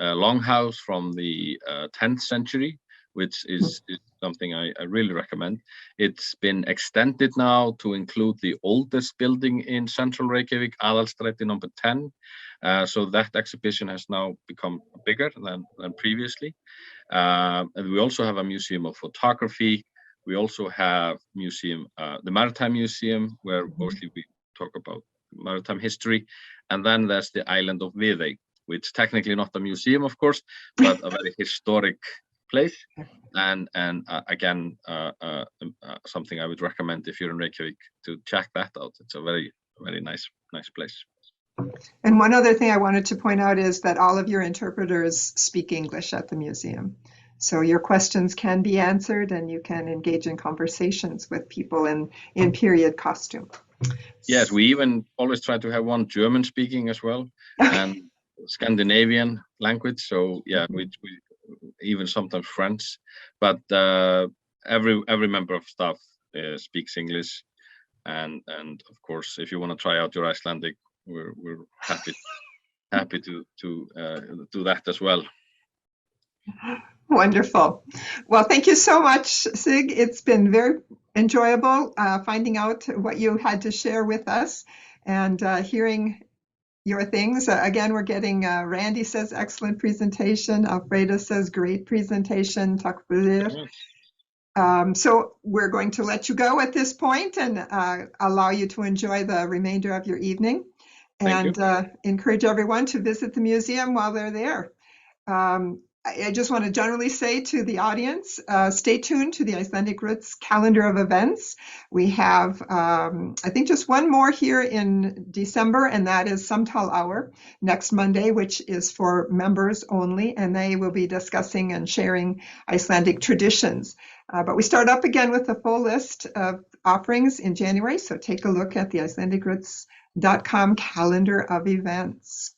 longhouse from the 10th century, which is something I really recommend. It's been extended now to include the oldest building in central Reykjavík, Aðalstræti number 10. So that exhibition has now become bigger than previously. And we also have a museum of photography. We also have the Maritime Museum, where mostly we talk about maritime history. And then there's the island of Viðey, which technically not a museum, of course, but a very historic place. And again, something I would recommend if you're in Reykjavík to check that out. It's a very, very nice place. And one other thing I wanted to point out is that all of your interpreters speak English at the museum. So your questions can be answered and you can engage in conversations with people in period costume. Yes, we even always try to have one German speaking as well, and Scandinavian language. So yeah, we even sometimes French, but every member of staff speaks English, and of course, if you want to try out your Icelandic, we're happy to do that as well. Wonderful. Well, thank you so much, Sig. It's been very enjoyable finding out what you had to share with us and hearing your things. Again, we're getting Randy says excellent presentation. Alfreda says great presentation. Takk fyrir. So we're going to let you go at this point and allow you to enjoy the remainder of your evening, and encourage everyone to visit the museum while they're there. I just want to generally say to the audience, stay tuned to the Icelandic Roots calendar of events. We have, I think, just one more here in December, and that is Samtal Hour next Monday, which is for members only, and they will be discussing and sharing Icelandic traditions. But we start up again with a full list of offerings in January, so take a look at the IcelandicRoots.com calendar of events.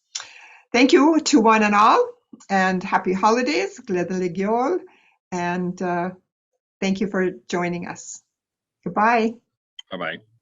Thank you to one and all. And happy holidays, gleðileg jól, and thank you for joining us. Goodbye. Bye-bye.